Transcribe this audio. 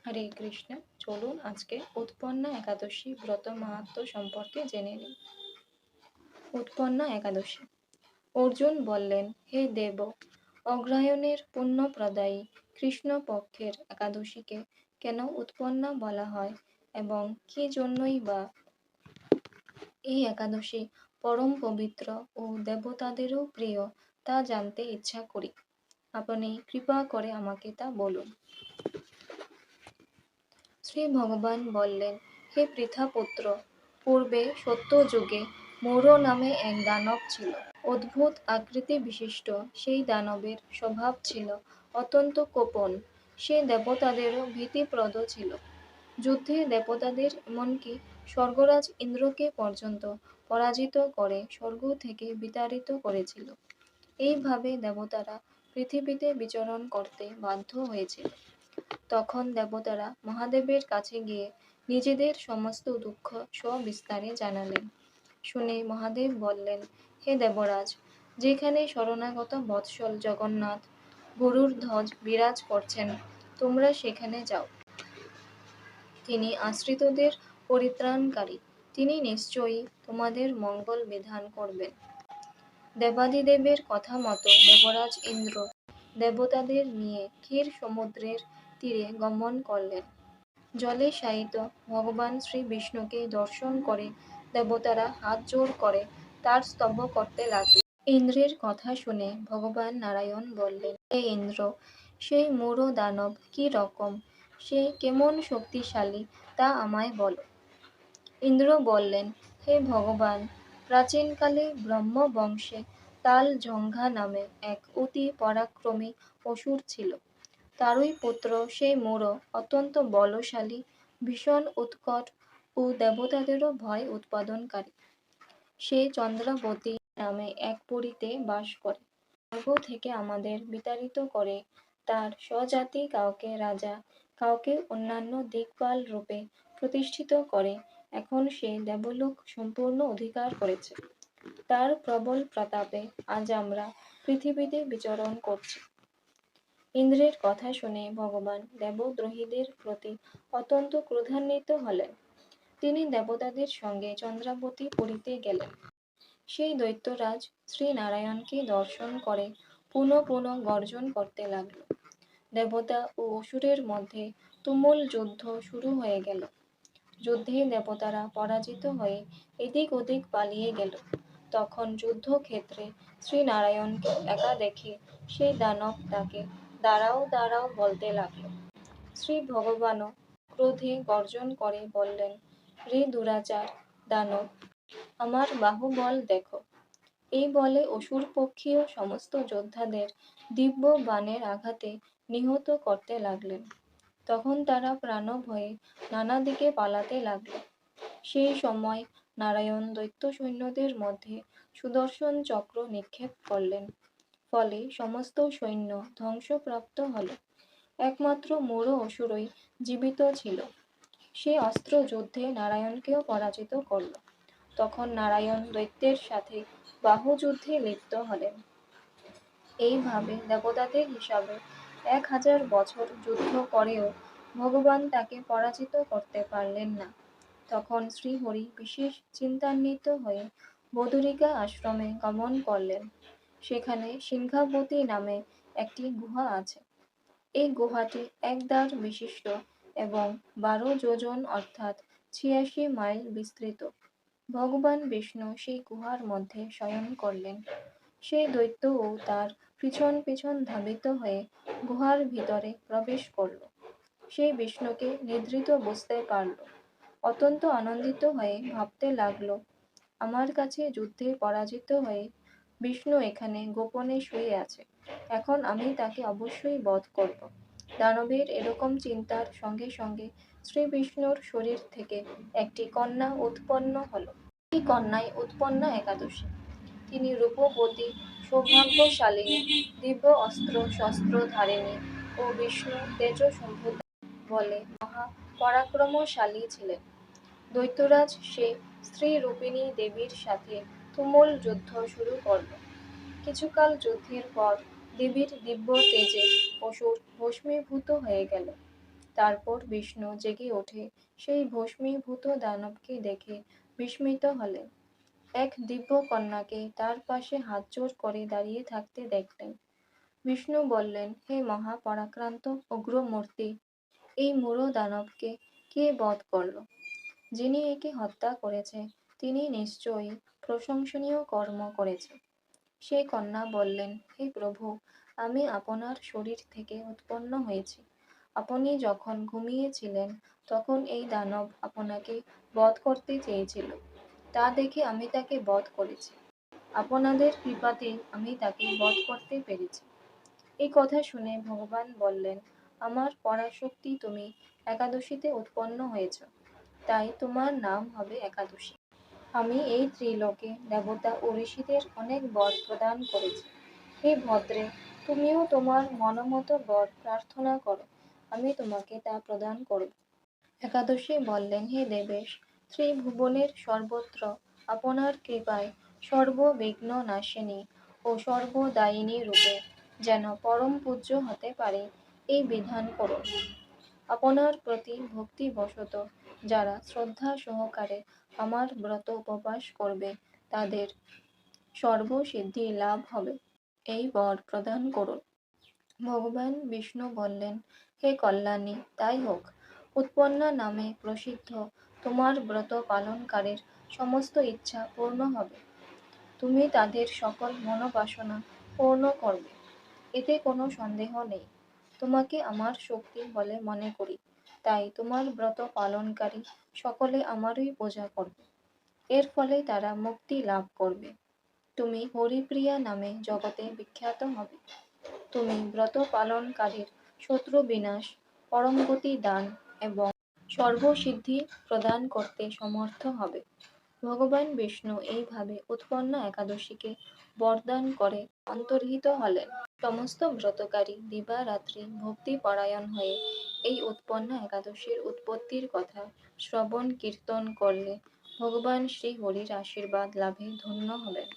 হরে কৃষ্ণ। চলুন আজকে উৎপন্না একাদশী ব্রত মাহাত্ম্য সম্পর্কে জেনে নিই। উৎপন্না একাদশী। অর্জুন বললেন, হে দেব, অগ্রহায়ণের পুণ্যপ্রদায়ী কৃষ্ণ পক্ষের একাদশীকে কেন উৎপন্না বলা হয় এবং কি জন্যই বা এই একাদশী পরম পবিত্র ও দেবতাদেরও প্রিয় তা জানতে ইচ্ছা করি। আপনি কৃপা করে আমাকে তা বলুন। শ্রী ভগবান বললেন, হে পৃথাপুত্র, পূর্বে সত্যযুগে মৌর নামে এক দানব ছিল। অদ্ভুত আকৃতি বিশিষ্ট সেই দানবের স্বভাব ছিল অত্যন্ত কোপন। সে দেবতাদেরও ভীতিপ্রদ ছিল। যুদ্ধে দেবতাদের এমনকি স্বর্গরাজ ইন্দ্রকে পর্যন্ত পরাজিত করে স্বর্গ থেকে বিতাড়িত করেছিল। এইভাবে দেবতারা পৃথিবীতে বিচরণ করতে বাধ্য হয়েছিল। তখন দেবতারা মহাদেবের কাছে গিয়ে নিজেদের সমস্ত দুঃখ সবিস্তারে জানালেন। শুনে মহাদেব বললেন, হে দেবরাজ, যেখানে শরণাগত বৎসল জগন্নাথ গরুর ধ্বজ বিরাজ করছেন, তোমরা সেখানে যাও। তিনি আশ্রিতদের পরিত্রাণকারী, তিনি নিশ্চয়ই তোমাদের মঙ্গল বিধান করবেন। দেবাদিদেবের কথা মতো দেবরাজ ইন্দ্র দেবতাদের নিয়ে ক্ষীর সমুদ্রের তীরে গমন করলেন। জলে শায়িত ভগবান শ্রী বিষ্ণুকে দর্শন করে দেবতারা হাত জোড় করে তার স্তব করতে লাগলেন। ইন্দ্রের কথা শুনে ভগবান নারায়ণ বললেন, হে ইন্দ্র, সেই মূঢ় দানব কি রকম, সে কেমন শক্তিশালী তা আমায় বলো। ইন্দ্র বললেন, হে ভগবান, প্রাচীনকালে ব্রহ্মবংশে তালজঙ্ঘা নামে এক অতি পরাক্রমী অসুর ছিল। তারই পুত্র সেই মূঢ় অত্যন্ত বলশালী, ভীষণ উৎকট ও দেবতাদেরও ভয় উৎপাদনকারী। সে চন্দ্রাবতী নামে এক পুরীতে বাস করে। স্বর্গ থেকে আমাদের বিতাড়িত করে তার স্বজাতি কাউকে রাজা, কাউকে অন্যান্য দিকপাল রূপে প্রতিষ্ঠিত করে এখন সে দেবলোক সম্পূর্ণ অধিকার করেছে। তার প্রবল প্রতাপে আজ আমরা পৃথিবীতে বিচরণ করছি। ইন্দ্রের কথা শুনে ভগবান দেবদ্রোহীদের প্রতি অত্যন্ত ক্রোধান্বিত হলেন। তিনি দেবতাদের সঙ্গে চন্দ্রাবতী পুরীতে গেলেন। সেই দৈত্যরাজ শ্রী নারায়ণকে দর্শন করে পুনঃ পুনঃ গর্জন করতে লাগল। দেবতা ও অসুরের মধ্যে তুমুল যুদ্ধ শুরু হয়ে গেল। যুদ্ধে দেবতারা পরাজিত হয়ে এদিক ওদিক পালিয়ে গেল। তখন যুদ্ধক্ষেত্রে শ্রী নারায়ণকে একা দেখে সেই দানব তাকে দাঁড়াও দাঁড়াও বলতে লাগল। শ্রী ভগবানও ক্রোধে গর্জন করে বললেন, রে দুরাচার দানব, আমার বাহুবল দেখো। এই বলে অসুরপক্ষীয় সমস্ত যোদ্ধাদের দিব্য বাণের আঘাতে নিহত করতে লাগলেন। তখন তারা প্রাণভয়ে নানা দিকে পালাতে লাগল। সেই সময় নারায়ণ দৈত্য সৈন্যদের মধ্যে সুদর্শন চক্র নিক্ষেপ করলেন। ফলে সমস্ত সৈন্য ধ্বংসপ্রাপ্ত হল। একমাত্র মূঢ় অসুরই জীবিত ছিল। সে অস্ত্র যুদ্ধে নারায়ণকেও পরাজিত করল। তখন নারায়ণ দৈত্যের সাথে বাহুযুদ্ধে লিপ্ত হলেন। এইভাবে দেবতাদের হিসাবে 1000 বছর যুদ্ধ করেও ভগবান তাকে পরাজিত করতে পারলেন না। তখন শ্রীহরি বিশেষ চিন্তান্বিত হয়ে বদরিকা আশ্রমে গমন করলেন। সেখানে সিংহাবতী নামে একটি গুহা আছে। এই গুহাটি এক দ্বার বিশিষ্ট এবং 12 যোজন অর্থাৎ 86 মাইল বিস্তৃত। ভগবান বিষ্ণু সেই গুহার মধ্যে শয়ন করলেন। সেই দৈত্য ও তার পিছন পিছন ধাবিত হয়ে গুহার ভিতরে প্রবেশ করল। সেই বিষ্ণুকে নিদ্রিত বুঝতে পারল। অত্যন্ত আনন্দিত হয়ে ভাবতে লাগলো, আমার কাছে যুদ্ধে পরাজিত হয়ে বিষ্ণু এখানে গোপনে শুয়ে আছে। এখন আমি তাকে অবশ্যই বধ করব। দানবের এরকম চিন্তার সঙ্গে সঙ্গে শ্রী বিষ্ণুর শরীর থেকে একটি কন্যা উৎপন্ন হলো। এই কন্যাই উৎপন্না একাদশী। তিনি রূপবতী, সৌভাগ্যশালিনী, দিব্য অস্ত্র শস্ত্র ধারিণী ও বিষ্ণু তেজসম্ভূতা বলে মহা পরাক্রমশালী ছিলেন। দৈত্যরাজ সে স্ত্রী রূপিণী দেবীর সাথে তুমুল যুদ্ধ শুরু করল। কিছুকাল যুদ্ধের পর দেবীর দিব্য তেজে অসুর ভস্মীভূত হয়ে গেল। তারপর বিষ্ণু জেগে ওঠে সেই ভস্মীভূত দানবকে দেখে বিস্মিত হলেন। এক দিব্য কন্যাকে তার পাশে হাতজোড় করে দাঁড়িয়ে থাকতে দেখলেন। বিষ্ণু বললেন, হে মহাপরাক্রান্ত উগ্রমূর্তি, এই মূঢ় দানবকে কে বধ করল? যিনি একে হত্যা করেছে তিনি নিশ্চয়ই প্রশংসনীয় কর্ম করেছে। সেই কন্যা বললেন, হে প্রভু, আমি আপনার শরীর থেকে উৎপন্ন হয়েছি। আপনি যখন ঘুমিয়েছিলেন তখন এই দানব আপনাকে বধ করতে চেয়েছিল। তা দেখে আমি তাকে বধ করেছি। আপনাদের কৃপাতেই আমি তাকে বধ করতে পেরেছি। এই কথা শুনে ভগবান বললেন, আমার পরাশক্তি, তুমি একাদশীতে উৎপন্ন হয়েছ, তাই তোমার নাম হবে একাদশী। আমি এই ত্রিলোকে দেবতা ও ঋষিদের অনেক বর প্রদান করেছি। হে ভদ্রে, তুমিও তোমার মনমতো বর প্রার্থনা করো, আমি তোমাকে তা প্রদান করব। একাদশী বললেন, হে দেবেশ, ত্রিভুবনের সর্বত্র আপনার কৃপায় সর্ববিঘ্ন নাশিনী ও সর্বদায়িনী রূপে যেন পরম পূজ্য হতে পারে এই বিধান করুন। আপনার প্রতি ভক্তিবশত যারা শ্রদ্ধা সহকারে আমার ব্রত উপবাস করবে তাদের সর্বসিদ্ধি লাভ হবে, এই বর প্রদান করুন। ভগবান বিষ্ণু বললেন, হে কল্যাণী, তাই হোক। উৎপন্না নামে প্রসিদ্ধ তোমার ব্রত পালনকারীর সমস্ত ইচ্ছা পূর্ণ হবে। তুমি তাদের সকল মনোবাসনা পূর্ণ করবে, এতে কোনো সন্দেহ নেই। তোমাকে আমার শক্তি বলে মনে করি, তাই তোমার ব্রত পালনকারী সকলে আমারই পূজা করবে। এর ফলে তারা মুক্তি লাভ করবে। তুমি হরিপ্রিয়া নামে জগতে বিখ্যাত হবে। তুমি ব্রত পালনকারীর শত্রু বিনাশ, পরম গতি দান এবং সর্বসিদ্ধি প্রদান করতে সমর্থ হবে। ভগবান বিষ্ণু এইভাবে উৎপন্না একাদশীকে বরদান করে অন্তর্হিত হলেন। সমস্ত ব্রতকারী দিবারাত্রি ভক্তিপরায়ণ হয়ে এই উৎপন্না একাদশীর উৎপত্তির কথা শ্রবণ কীর্তন করলে ভগবান শ্রী হরির আশীর্বাদ লাভে ধন্য হবেন।